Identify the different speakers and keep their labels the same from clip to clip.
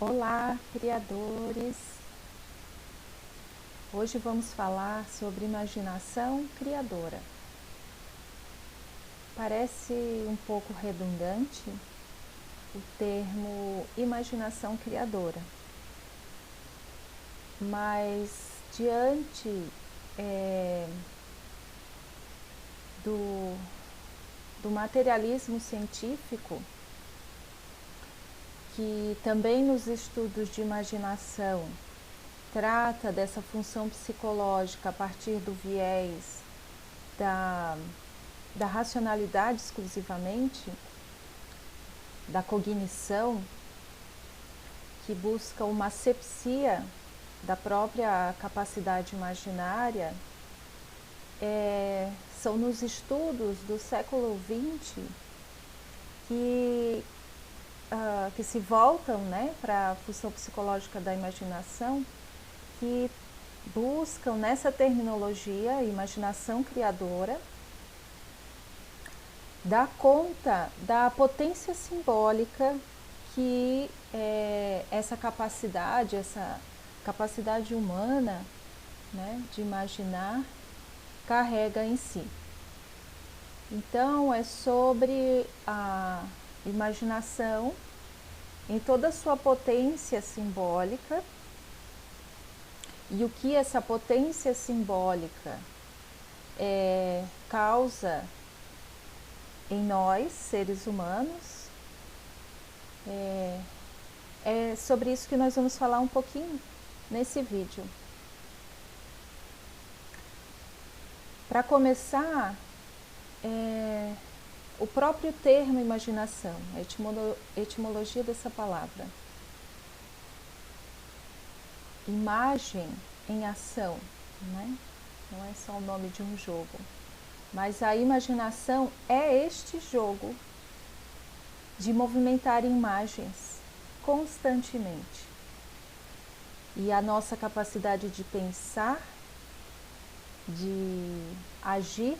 Speaker 1: Olá, criadores! Hoje vamos falar sobre imaginação criadora. Parece um pouco redundante o termo imaginação criadora, mas diante do materialismo científico, que também nos estudos de imaginação trata dessa função psicológica a partir do viés da racionalidade exclusivamente, da cognição, que busca uma asepsia da própria capacidade imaginária, são nos estudos do século XX que se voltam, né, para a função psicológica da imaginação, que buscam nessa terminologia, imaginação criadora, dar conta da potência simbólica que essa capacidade humana, né, de imaginar, carrega em si. Então, é sobre a imaginação em toda a sua potência simbólica e o que essa potência simbólica causa em nós, seres humanos. É sobre isso que nós vamos falar um pouquinho nesse vídeo. Para começar, o próprio termo imaginação, a etimologia dessa palavra. Imagem em ação, né? Não é só o nome de um jogo, mas a imaginação é este jogo de movimentar imagens constantemente. E a nossa capacidade de pensar, de agir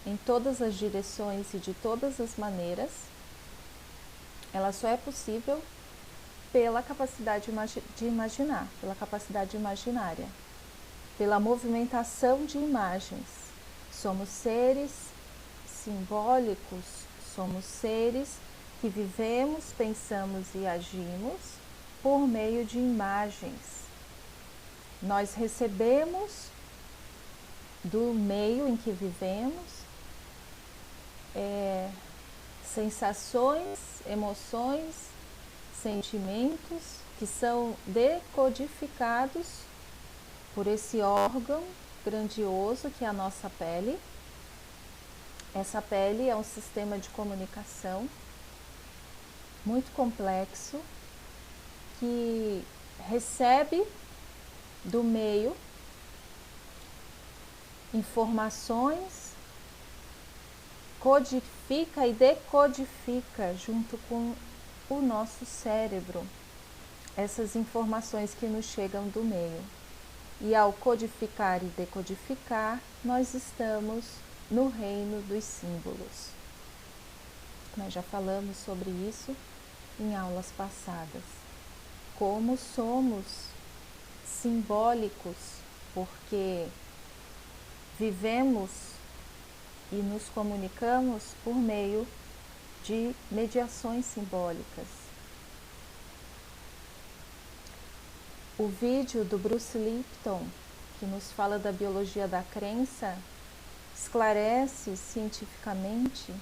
Speaker 1: em todas as direções e de todas as maneiras, ela só é possível pela capacidade de imaginar, pela capacidade imaginária, pela movimentação de imagens. Somos seres simbólicos, somos seres que vivemos, pensamos e agimos por meio de imagens. Nós recebemos do meio em que vivemos sensações, emoções, sentimentos que são decodificados por esse órgão grandioso que é a nossa pele. Essa pele é um sistema de comunicação muito complexo que recebe do meio informações, codifica e decodifica junto com o nosso cérebro essas informações que nos chegam do meio. E ao codificar e decodificar, nós estamos no reino dos símbolos. Nós já falamos sobre isso em aulas passadas. Como somos simbólicos, porque vivemos e nos comunicamos por meio de mediações simbólicas. O vídeo do Bruce Lipton, que nos fala da biologia da crença, esclarece cientificamente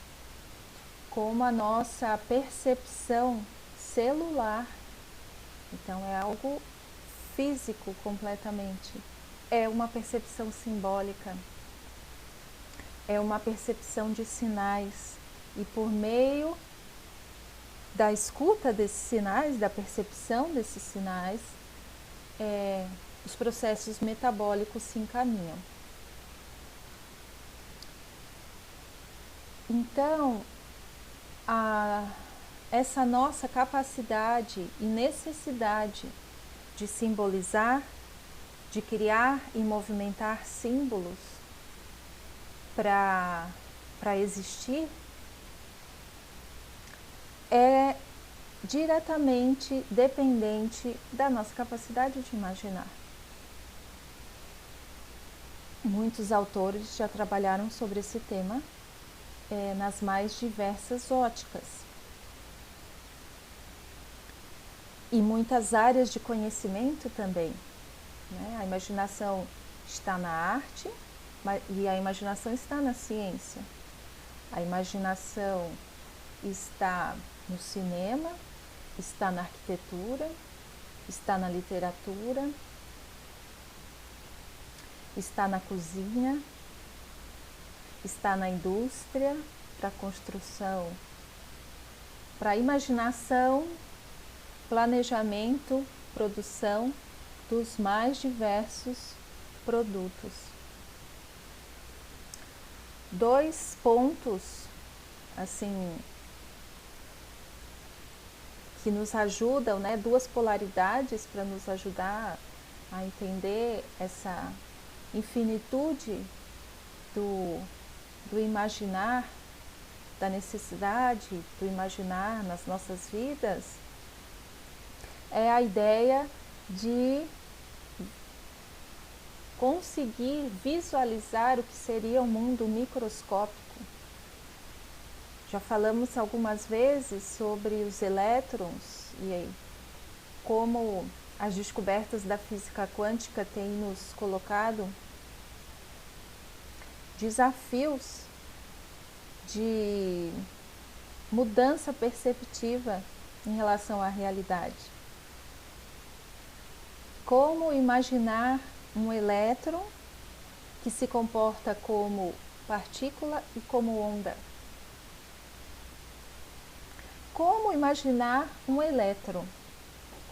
Speaker 1: como a nossa percepção celular, então é algo físico completamente, é uma percepção simbólica, é uma percepção de sinais, e por meio da escuta desses sinais, da percepção desses sinais, os processos metabólicos se encaminham. Então, essa nossa capacidade e necessidade de simbolizar, de criar e movimentar símbolos para existir, é diretamente dependente da nossa capacidade de imaginar. Muitos autores já trabalharam sobre esse tema nas mais diversas óticas. E muitas áreas de conhecimento também. Né? A imaginação está na arte e a imaginação está na ciência. A imaginação está no cinema, está na arquitetura, está na literatura, está na cozinha, está na indústria, para a construção, para a imaginação, planejamento, produção dos mais diversos produtos. 2 pontos, assim, que nos ajudam, né, 2 polaridades para nos ajudar a entender essa infinitude do imaginar, da necessidade do imaginar nas nossas vidas, é a ideia de conseguir visualizar o que seria um mundo microscópico. Já falamos algumas vezes sobre os elétrons e como as descobertas da física quântica têm nos colocado desafios de mudança perceptiva em relação à realidade. Como imaginar um elétron que se comporta como partícula e como onda? Como imaginar um elétron?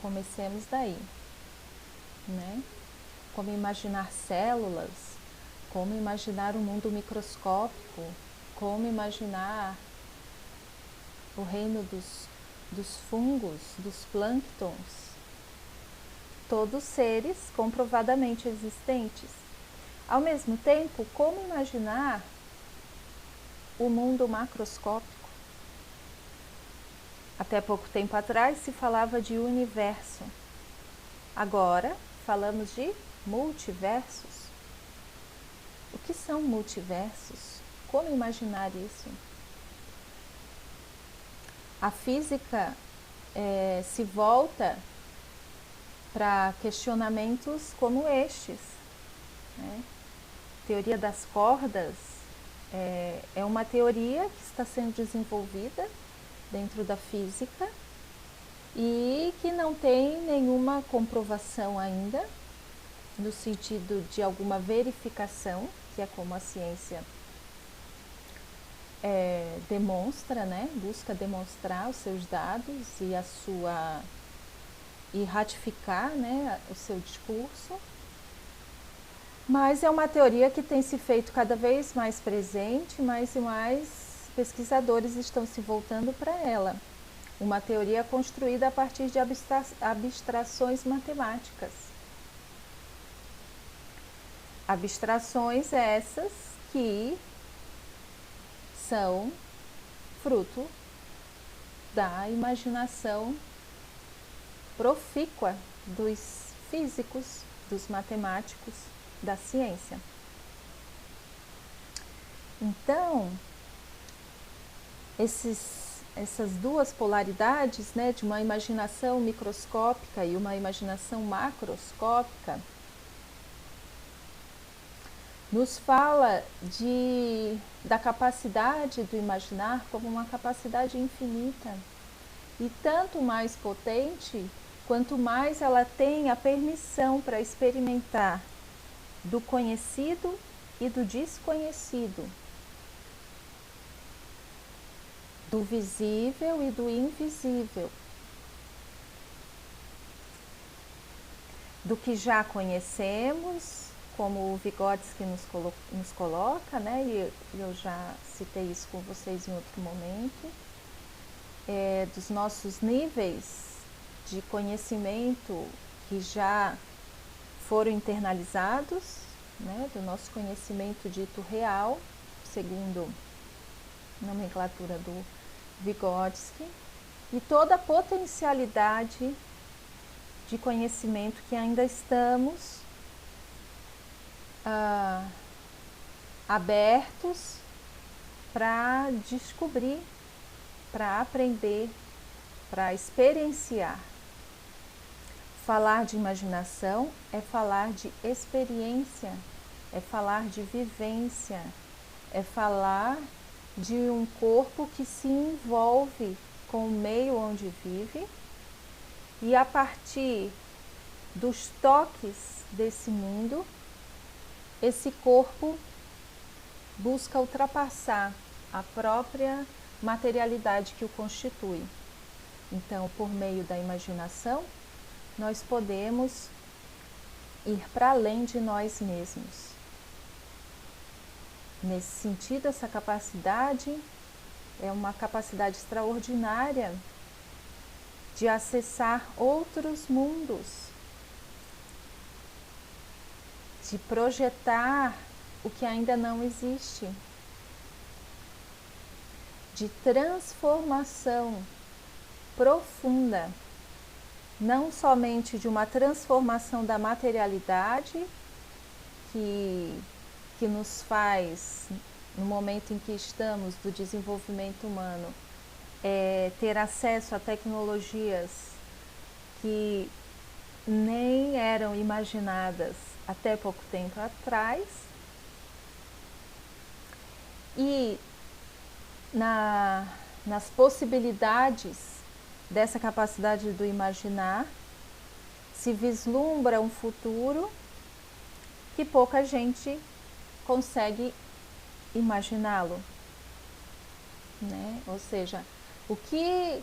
Speaker 1: Comecemos daí, né? Como imaginar células, como imaginar um mundo microscópico, como imaginar o reino dos fungos, dos plânctons, todos seres comprovadamente existentes. Ao mesmo tempo, como imaginar o mundo macroscópico? Até pouco tempo atrás se falava de universo. Agora falamos de multiversos. O que são multiversos? Como imaginar isso? A física se volta para questionamentos como estes. Né? Teoria das cordas é uma teoria que está sendo desenvolvida dentro da física e que não tem nenhuma comprovação ainda, no sentido de alguma verificação, que é como a ciência demonstra, né? Busca demonstrar os seus dados e ratificar, né, o seu discurso. Mas é uma teoria que tem se feito cada vez mais presente, mais e mais pesquisadores estão se voltando para ela. Uma teoria construída a partir de abstrações matemáticas. Abstrações essas que são fruto da imaginação profícua dos físicos, dos matemáticos, da ciência. Então, essas 2 polaridades, né, de uma imaginação microscópica e uma imaginação macroscópica, nos fala da capacidade do imaginar como uma capacidade infinita e tanto mais potente quanto mais ela tem a permissão para experimentar do conhecido e do desconhecido, do visível e do invisível, do que já conhecemos, como o Vygotsky nos coloca, né? E eu já citei isso com vocês em outro momento, dos nossos níveis de conhecimento que já foram internalizados, né? Do nosso conhecimento dito real, segundo a nomenclatura do Vygotsky, e toda a potencialidade de conhecimento que ainda estamos abertos para descobrir, para aprender, para experienciar. Falar de imaginação é falar de experiência, é falar de vivência, é falar de um corpo que se envolve com o meio onde vive e a partir dos toques desse mundo, esse corpo busca ultrapassar a própria materialidade que o constitui. Então, por meio da imaginação, nós podemos ir para além de nós mesmos. Nesse sentido, essa capacidade é uma capacidade extraordinária de acessar outros mundos, de projetar o que ainda não existe, de transformação profunda, não somente de uma transformação da materialidade que nos faz, no momento em que estamos do desenvolvimento humano, ter acesso a tecnologias que nem eram imaginadas até pouco tempo atrás, e nas possibilidades dessa capacidade do imaginar se vislumbra um futuro que pouca gente consegue imaginá-lo, né? Ou seja, o que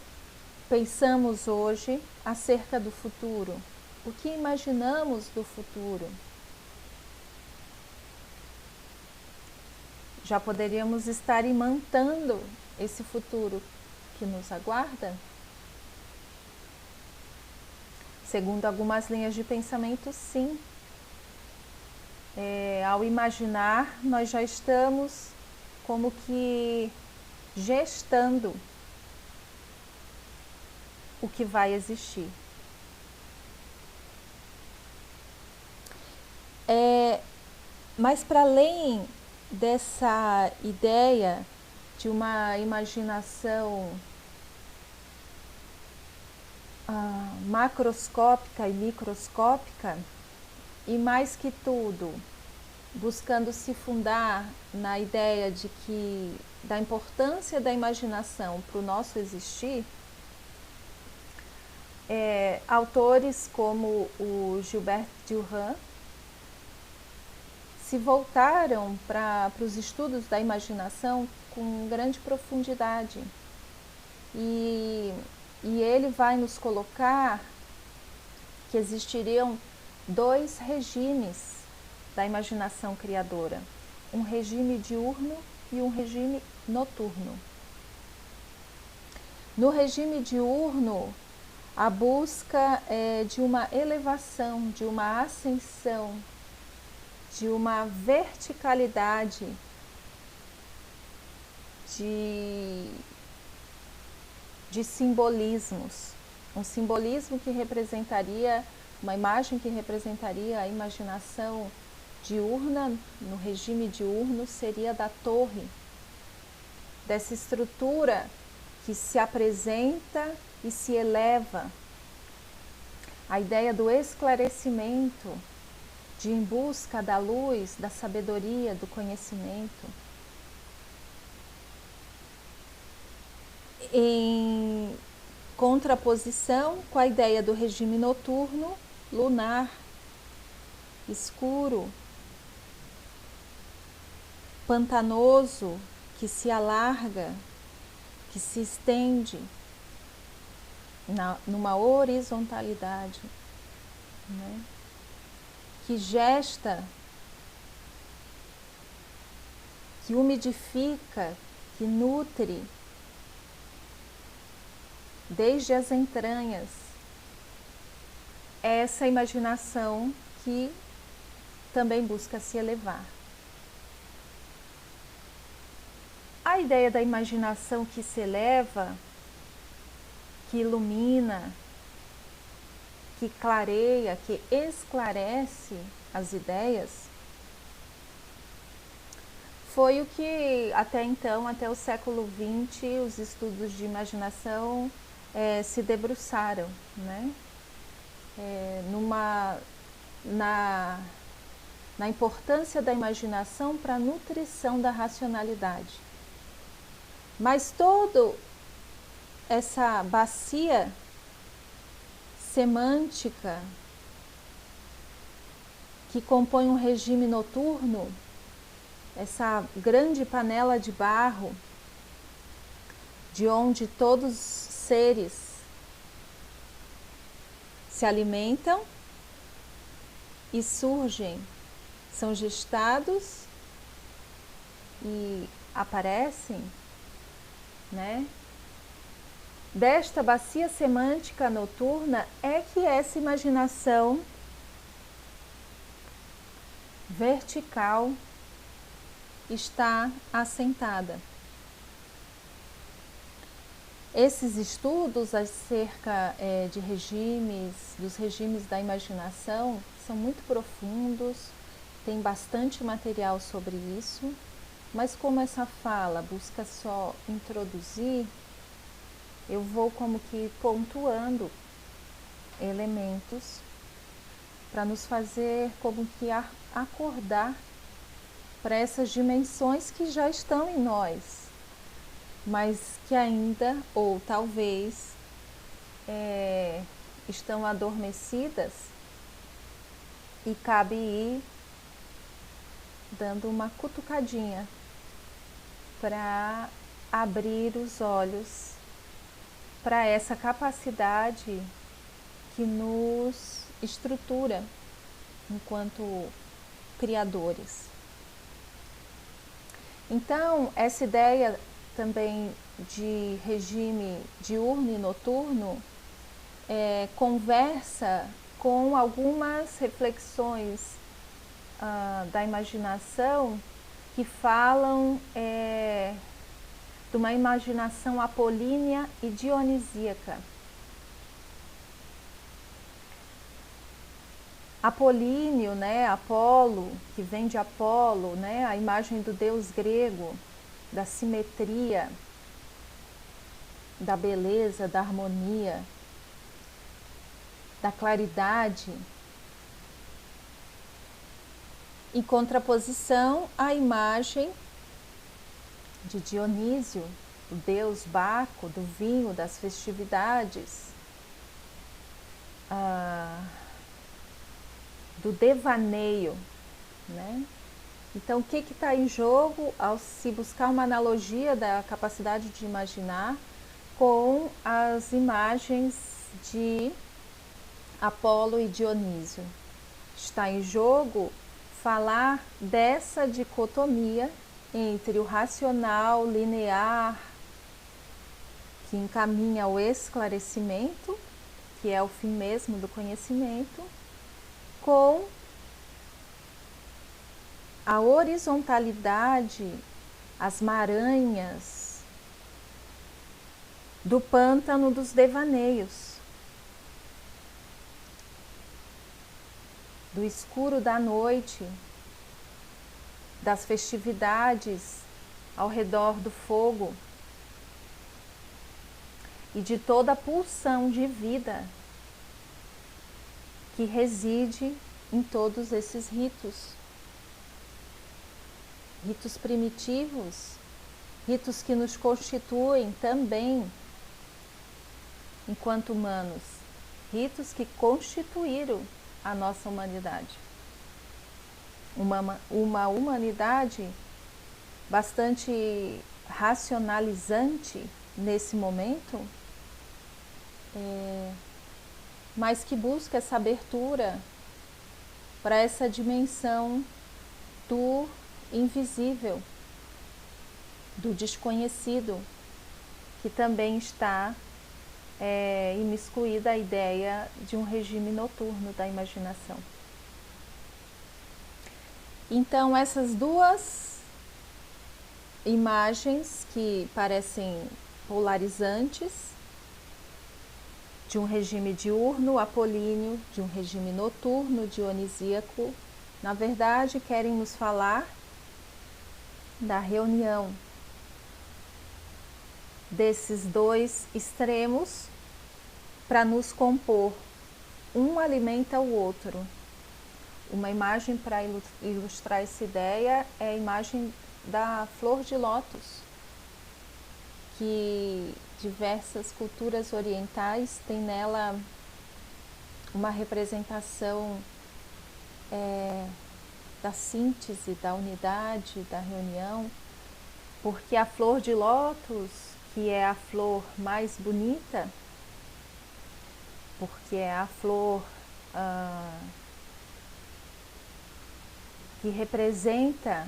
Speaker 1: pensamos hoje acerca do futuro? O que imaginamos do futuro? Já poderíamos estar imantando esse futuro que nos aguarda? Segundo algumas linhas de pensamento, sim. Ao imaginar, nós já estamos como que gestando o que vai existir. Mas para além dessa ideia de uma imaginação macroscópica e microscópica, e mais que tudo, buscando se fundar na ideia de que da importância da imaginação para o nosso existir, autores como o Gilbert Durand se voltaram para os estudos da imaginação com grande profundidade. E ele vai nos colocar que existiriam dois regimes da imaginação criadora, um regime diurno e um regime noturno. No regime diurno, a busca é de uma elevação, de uma ascensão, de uma verticalidade, de simbolismos. Um simbolismo que representaria, uma imagem que representaria a imaginação diurna, no regime diurno, seria da torre, dessa estrutura que se apresenta e se eleva. A ideia do esclarecimento, de em busca da luz, da sabedoria, do conhecimento. Em contraposição com a ideia do regime noturno, lunar, escuro, pantanoso, que se alarga, que se estende numa horizontalidade, né? Que gesta, que umidifica, que nutre desde as entranhas essa imaginação que também busca se elevar. A ideia da imaginação que se eleva que ilumina, que clareia, que esclarece as ideias, foi o que até então, até o século XX, os estudos de imaginação se debruçaram, né? Na importância da imaginação para a nutrição da racionalidade. Mas toda essa bacia semântica que compõe um regime noturno, essa grande panela de barro, de onde todos os seres se alimentam e surgem, são gestados e aparecem, né? Desta bacia semântica noturna é que essa imaginação vertical está assentada. Esses estudos acerca de regimes, dos regimes da imaginação, são muito profundos, tem bastante material sobre isso, mas como essa fala busca só introduzir, eu vou como que pontuando elementos para nos fazer como que acordar para essas dimensões que já estão em nós, mas que ainda, ou talvez, estão adormecidas e cabe ir dando uma cutucadinha para abrir os olhos para essa capacidade que nos estrutura enquanto criadores. Então, essa ideia também de regime diurno e noturno conversa com algumas reflexões da imaginação que falam de uma imaginação apolínea e dionisíaca. Apolíneo, né, Apolo, que vem de Apolo, né, a imagem do deus grego, da simetria, da beleza, da harmonia, da claridade, em contraposição à imagem de Dionísio, o deus Baco, do vinho, das festividades, do devaneio, né? Então, o que está em jogo ao se buscar uma analogia da capacidade de imaginar com as imagens de Apolo e Dionísio? Está em jogo falar dessa dicotomia entre o racional linear, que encaminha ao esclarecimento, que é o fim mesmo do conhecimento, com a horizontalidade, as maranhas do pântano dos devaneios, do escuro da noite, das festividades ao redor do fogo e de toda a pulsão de vida que reside em todos esses ritos. Ritos primitivos, ritos que nos constituem também enquanto humanos, ritos que constituíram a nossa humanidade. Uma humanidade bastante racionalizante nesse momento, mas que busca essa abertura para essa dimensão do invisível, do desconhecido, que também está imiscuída a ideia de um regime noturno da imaginação. Então, essas duas imagens que parecem polarizantes de um regime diurno, apolíneo, de um regime noturno, dionisíaco, na verdade querem nos falar da reunião desses dois extremos para nos compor. Um alimenta o outro. Uma imagem para ilustrar essa ideia é a imagem da flor de lótus, que diversas culturas orientais têm nela uma representação da síntese, da unidade, da reunião, porque a flor de lótus, que é a flor mais bonita, porque é a flor que representa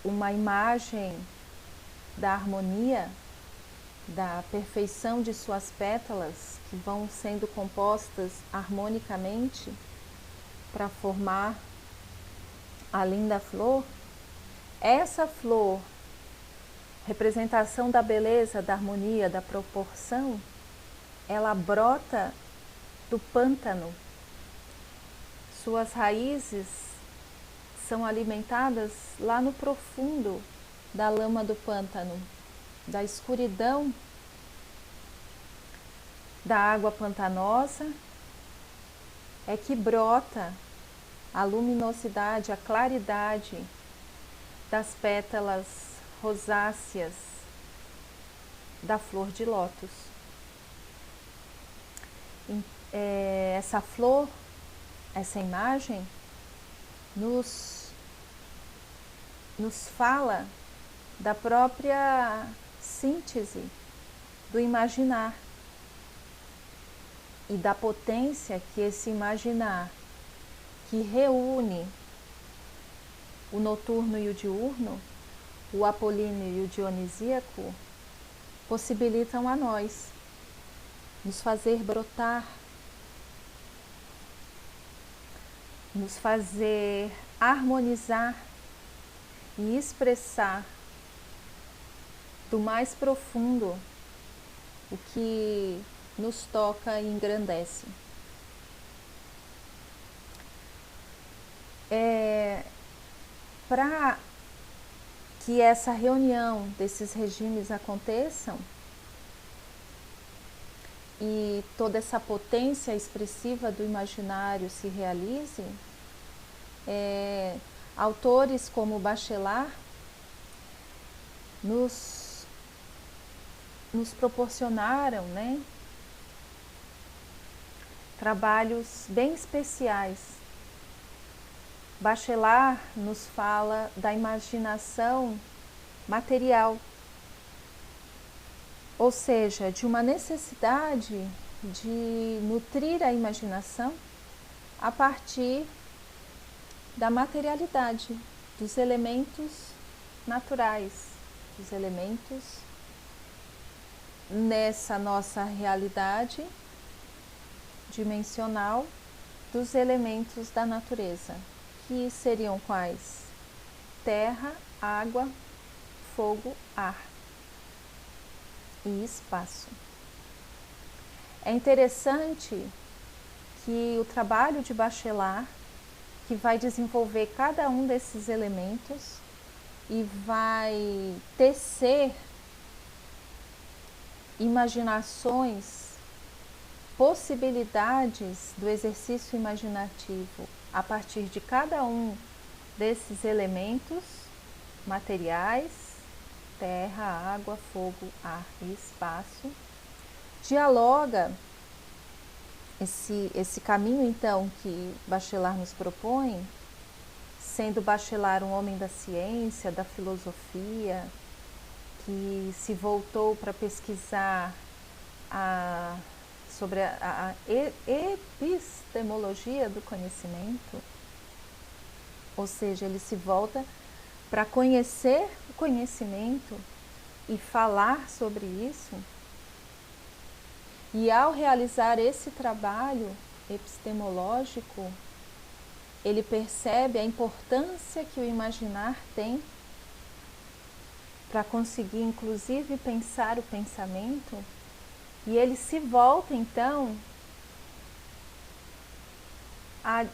Speaker 1: uma imagem da harmonia, da perfeição de suas pétalas, que vão sendo compostas harmonicamente para formar a linda flor. Essa flor, representação da beleza, da harmonia, da proporção, ela brota do pântano. Suas raízes são alimentadas lá no profundo da lama do pântano, da escuridão da água pantanosa, é que brota a luminosidade, a claridade das pétalas rosáceas da flor de lótus. Essa flor, essa imagem, nos fala da própria síntese do imaginar e da potência que esse imaginar, que reúne o noturno e o diurno, o apolíneo e o dionisíaco, possibilitam a nós nos fazer brotar, nos fazer harmonizar e expressar do mais profundo o que nos toca e engrandece. Para que essa reunião desses regimes aconteçam e toda essa potência expressiva do imaginário se realize, autores como Bachelard nos proporcionaram, trabalhos bem especiais. Bachelard nos fala da imaginação material, ou seja, de uma necessidade de nutrir a imaginação a partir da materialidade, dos elementos naturais, dos elementos nessa nossa realidade dimensional, dos elementos da natureza, que seriam quais? Terra, água, fogo, ar e espaço. É interessante que o trabalho de Bachelard, que vai desenvolver cada um desses elementos e vai tecer imaginações, possibilidades do exercício imaginativo a partir de cada um desses elementos materiais, terra, água, fogo, ar e espaço, dialoga esse caminho então que Bachelard nos propõe, sendo Bachelard um homem da ciência, da filosofia, que se voltou para pesquisar sobre a epistemologia do conhecimento, ou seja, ele se volta para conhecer o conhecimento e falar sobre isso. E ao realizar esse trabalho epistemológico, ele percebe a importância que o imaginar tem para conseguir, inclusive, pensar o pensamento E ele se volta então a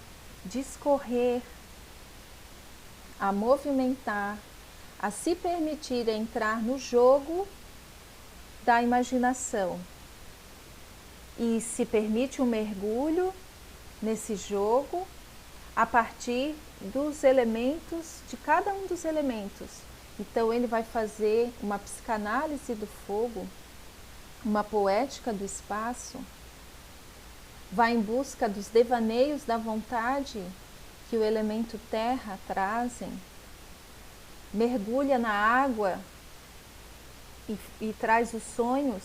Speaker 1: discorrer, a movimentar, a se permitir entrar no jogo da imaginação. E se permite um mergulho nesse jogo a partir dos elementos, de cada um dos elementos. Então ele vai fazer uma psicanálise do fogo, uma poética do espaço, vai em busca dos devaneios da vontade que o elemento terra trazem, mergulha na água e traz os sonhos.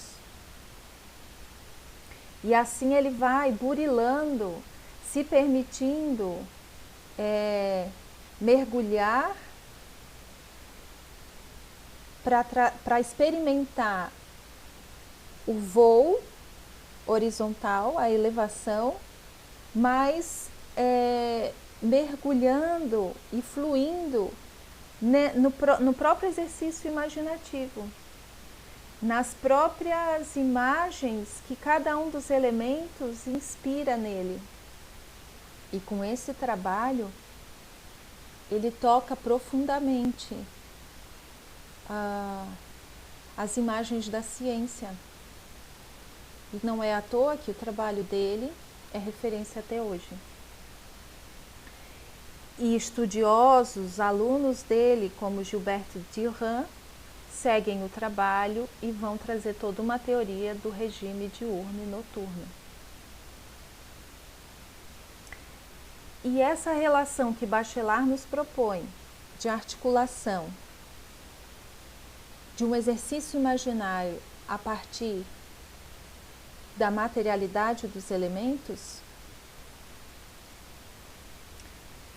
Speaker 1: E assim ele vai burilando, se permitindo mergulhar para experimentar o voo horizontal, a elevação, mas mergulhando e fluindo no próprio exercício imaginativo, nas próprias imagens que cada um dos elementos inspira nele. E com esse trabalho, ele toca profundamente as imagens da ciência. E não é à toa que o trabalho dele é referência até hoje. E estudiosos, alunos dele, como Gilbert Durand, seguem o trabalho e vão trazer toda uma teoria do regime diurno e noturno. E essa relação que Bachelard nos propõe de articulação de um exercício imaginário a partir da materialidade dos elementos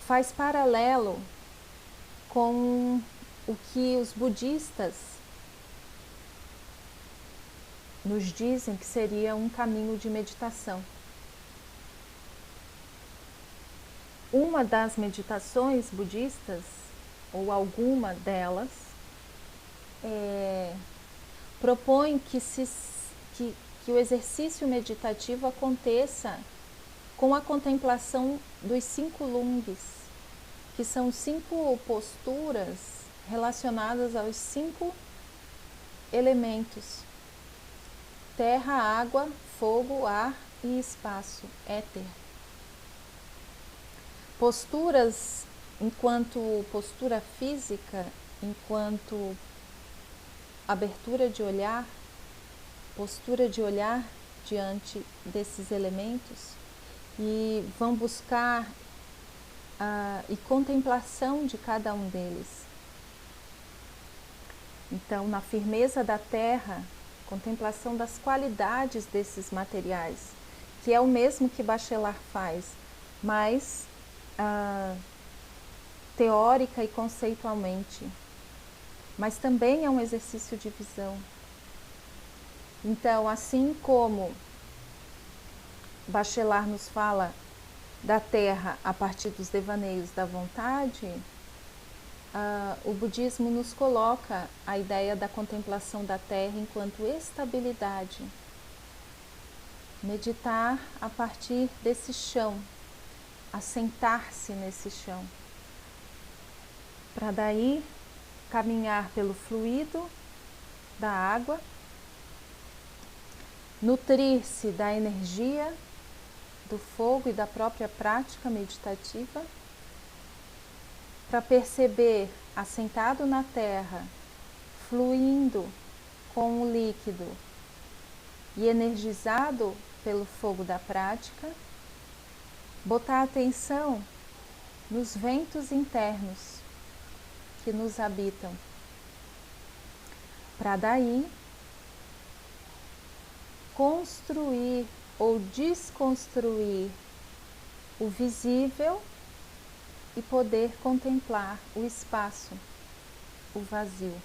Speaker 1: faz paralelo com o que os budistas nos dizem que seria um caminho de meditação. Uma das meditações budistas, ou alguma delas, propõe que o exercício meditativo aconteça com a contemplação dos 5 lungs, que são 5 posturas relacionadas aos 5 elementos: terra, água, fogo, ar e espaço, éter. Posturas enquanto postura física, enquanto abertura de olhar, postura de olhar diante desses elementos, e vão buscar e contemplação de cada um deles. Então, na firmeza da terra, contemplação das qualidades desses materiais, que é o mesmo que Bachelard faz, mas teórica e conceitualmente, mas também é um exercício de visão. Então, assim como Bachelard nos fala da terra a partir dos devaneios da vontade, o budismo nos coloca a ideia da contemplação da terra enquanto estabilidade. Meditar a partir desse chão, assentar-se nesse chão, para daí caminhar pelo fluido da água, nutrir-se da energia do fogo e da própria prática meditativa, para perceber, assentado na terra, fluindo com o líquido e energizado pelo fogo da prática, botar atenção nos ventos internos que nos habitam, para daí construir ou desconstruir o visível e poder contemplar o espaço, o vazio.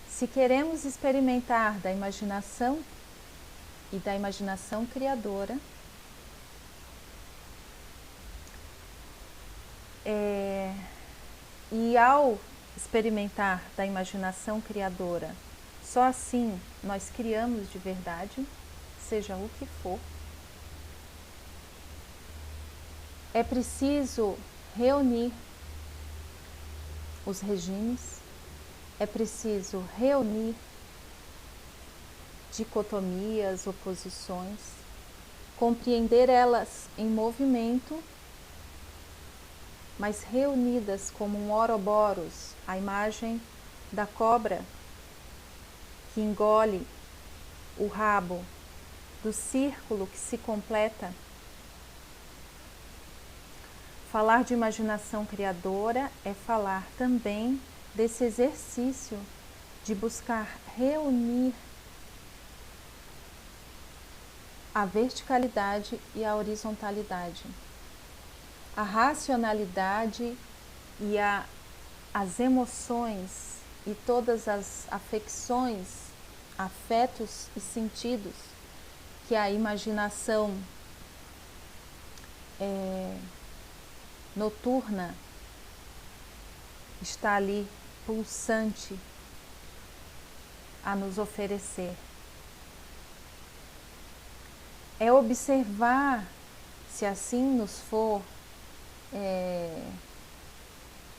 Speaker 1: Se queremos experimentar da imaginação e da imaginação criadora, E ao experimentar da imaginação criadora, só assim nós criamos de verdade, seja o que for. É preciso reunir os regimes, é preciso reunir dicotomias, oposições, compreender elas em movimento, mas reunidas como um Ouroboros, a imagem da cobra que engole o rabo, do círculo que se completa. Falar de imaginação criadora é falar também desse exercício de buscar reunir a verticalidade e a horizontalidade, a racionalidade e as emoções e todas as afecções, afetos e sentidos que a imaginação noturna está ali pulsante a nos oferecer. É observar, se assim nos for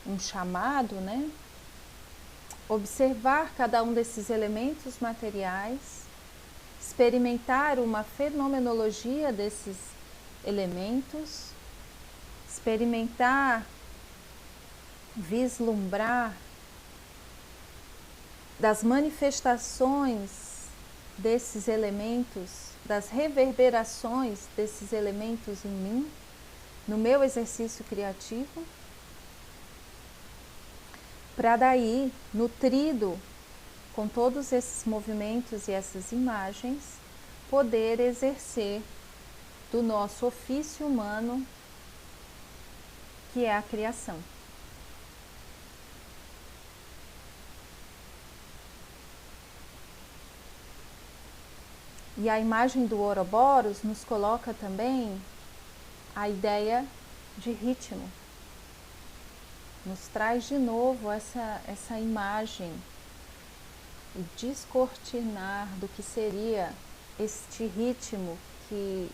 Speaker 1: um chamado, né? Observar cada um desses elementos materiais, experimentar uma fenomenologia desses elementos, experimentar, vislumbrar das manifestações desses elementos, das reverberações desses elementos em mim, no meu exercício criativo, para daí, nutrido com todos esses movimentos e essas imagens, poder exercer do nosso ofício humano, que é a criação. E a imagem do Ouroboros nos coloca também a ideia de ritmo. Nos traz de novo essa imagem, o descortinar do que seria este ritmo que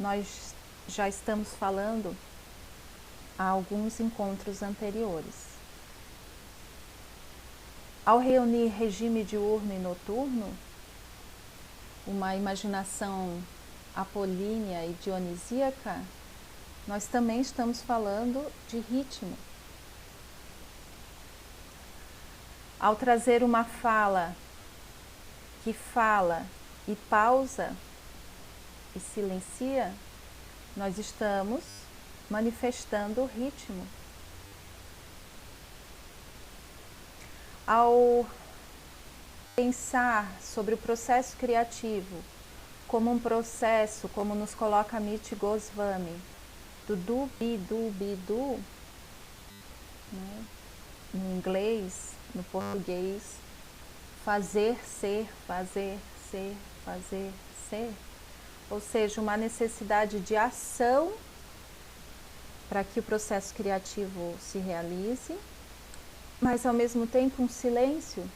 Speaker 1: nós já estamos falando há alguns encontros anteriores. Ao reunir regime diurno e noturno, uma imaginação apolínea e dionisíaca, nós também estamos falando de ritmo. Ao trazer uma fala que fala e pausa e silencia, nós estamos manifestando o ritmo. Ao pensar sobre o processo criativo como um processo, como nos coloca Amit Goswami, do do, be, do, né? No inglês, no português, fazer ser, fazer ser, fazer ser, ou seja, uma necessidade de ação para que o processo criativo se realize, mas ao mesmo tempo um silêncio.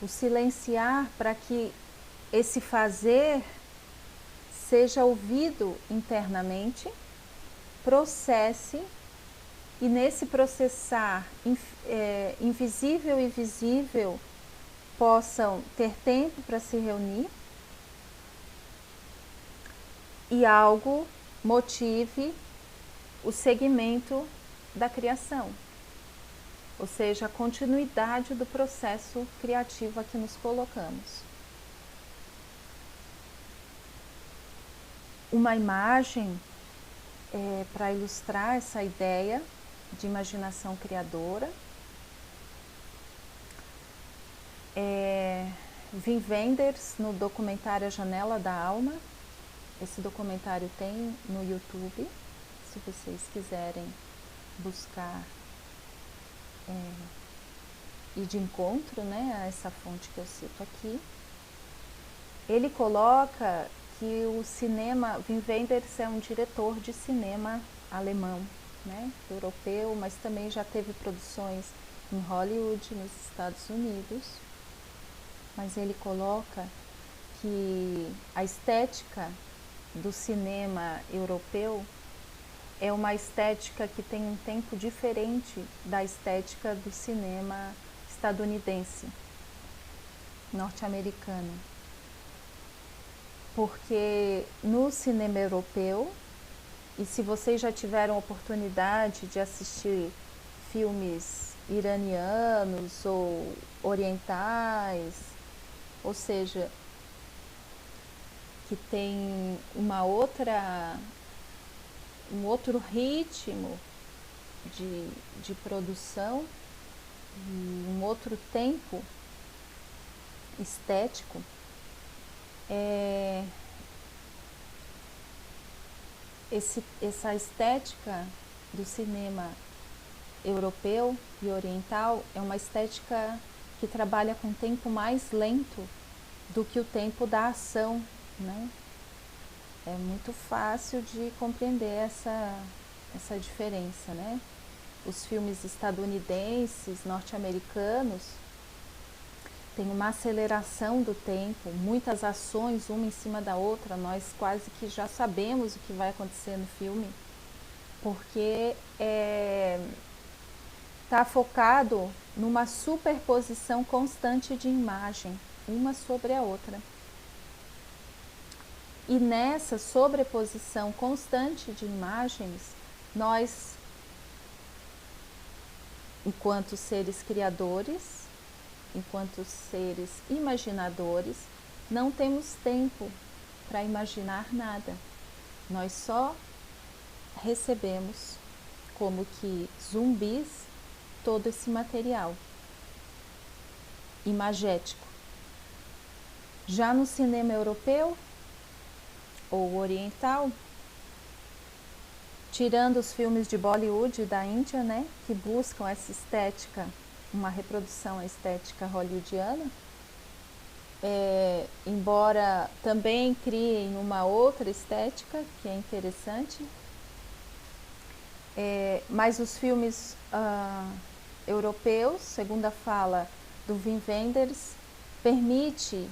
Speaker 1: O silenciar para que esse fazer seja ouvido internamente, processe, e nesse processar invisível e visível possam ter tempo para se reunir e algo motive o segmento da criação, ou seja, a continuidade do processo criativo a que nos colocamos. Uma imagem para ilustrar essa ideia de imaginação criadora. Wim Wenders, no documentário A Janela da Alma. Esse documentário tem no YouTube, se vocês quiserem buscar ir de encontro, né, a essa fonte que eu cito aqui. Ele coloca que o cinema, Wim Wenders é um diretor de cinema alemão, né, europeu, mas também já teve produções em Hollywood, nos Estados Unidos. Mas ele coloca que a estética do cinema europeu é uma estética que tem um tempo diferente da estética do cinema estadunidense, norte-americano. Porque no cinema europeu, e se vocês já tiveram oportunidade de assistir filmes iranianos ou orientais, ou seja, que tem um outro ritmo de produção, um outro tempo estético, essa estética do cinema europeu e oriental é uma estética que trabalha com tempo mais lento do que o tempo da ação, né? É muito fácil de compreender essa diferença, né? Os filmes estadunidenses, norte-americanos, tem uma aceleração do tempo, muitas ações uma em cima da outra, nós quase que já sabemos o que vai acontecer no filme, porque está focado numa superposição constante de imagem, uma sobre a outra. E nessa sobreposição constante de imagens, nós, enquanto seres criadores, enquanto seres imaginadores, não temos tempo para imaginar nada. Nós só recebemos, como que zumbis, todo esse material imagético. Já no cinema europeu ou oriental, tirando os filmes de Bollywood da Índia, né, que buscam essa estética, uma reprodução estética hollywoodiana, embora também criem uma outra estética que é interessante, mas os filmes europeus, segundo a fala do Wim Wenders, permite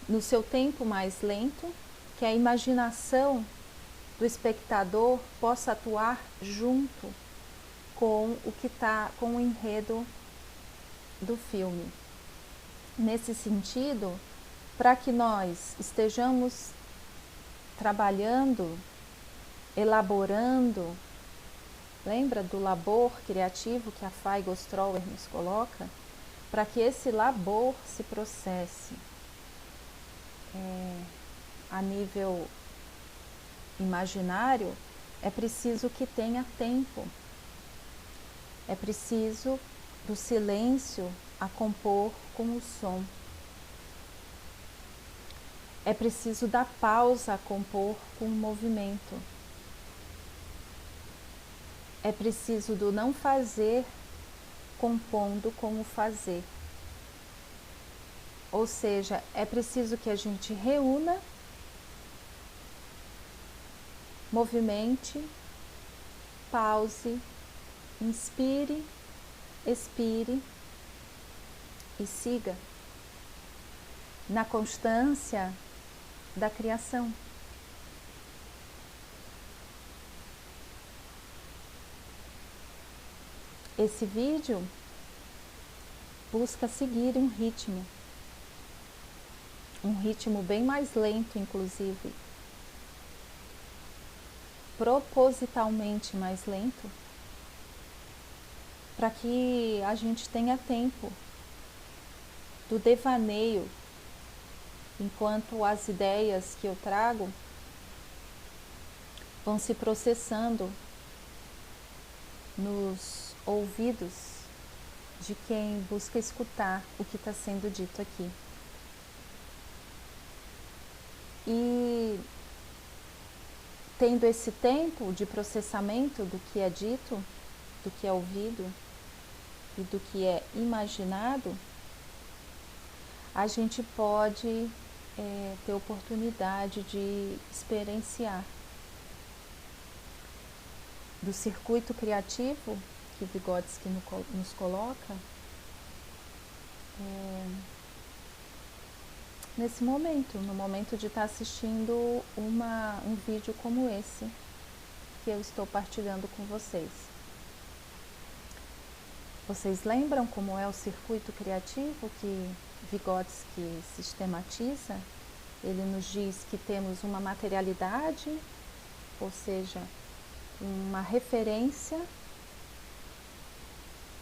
Speaker 1: no seu tempo mais lento que a imaginação do espectador possa atuar junto com com o enredo do filme. Nesse sentido, para que nós estejamos trabalhando, elaborando, lembra do labor criativo que a Feigo Strower nos coloca? Para que esse labor se processe a nível imaginário, é preciso que tenha tempo. É preciso do silêncio a compor com o som. É preciso da pausa a compor com o movimento. É preciso do não fazer compondo com o fazer. Ou seja, é preciso que a gente reúna, movimente, pause, inspire, expire e siga na constância da criação. Esse vídeo busca seguir um ritmo bem mais lento, inclusive, propositalmente mais lento, para que a gente tenha tempo do devaneio, enquanto as ideias que eu trago vão se processando nos ouvidos de quem busca escutar o que está sendo dito aqui. E tendo esse tempo de processamento do que é dito, do que é ouvido e do que é imaginado, a gente pode ter oportunidade de experienciar do circuito criativo que Vygotsky nos coloca nesse momento, no momento de estar assistindo um vídeo como esse que eu estou partilhando com vocês. Vocês lembram como é o circuito criativo que Vygotsky sistematiza? Ele nos diz que temos uma materialidade, ou seja, uma referência.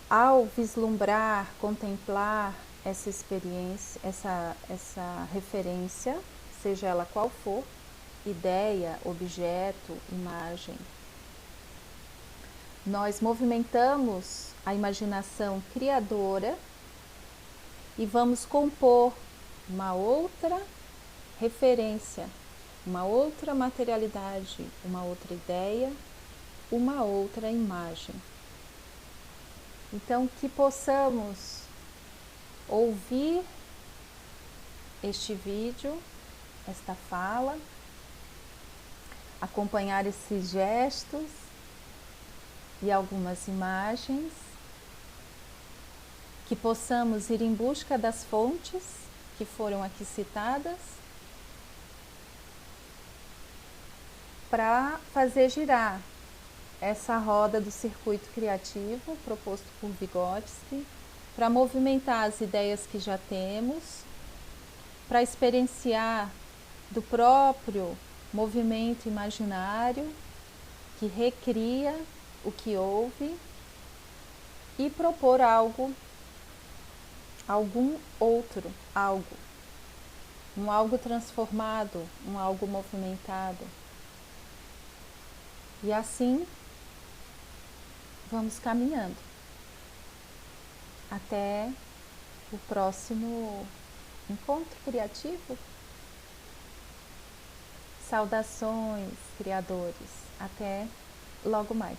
Speaker 1: Ao vislumbrar, contemplar essa experiência, essa referência, seja ela qual for, ideia, objeto, imagem, nós movimentamos a imaginação criadora e vamos compor uma outra referência, uma outra materialidade, uma outra ideia, uma outra imagem. Então, que possamos ouvir este vídeo, esta fala, acompanhar esses gestos e algumas imagens, que possamos ir em busca das fontes que foram aqui citadas, para fazer girar essa roda do circuito criativo proposto por Vygotsky, para movimentar as ideias que já temos, para experienciar do próprio movimento imaginário que recria o que houve e propor algo, algum outro algo, um algo transformado, um algo movimentado. E assim vamos caminhando até o próximo encontro criativo. Saudações, criadores. Até logo mais.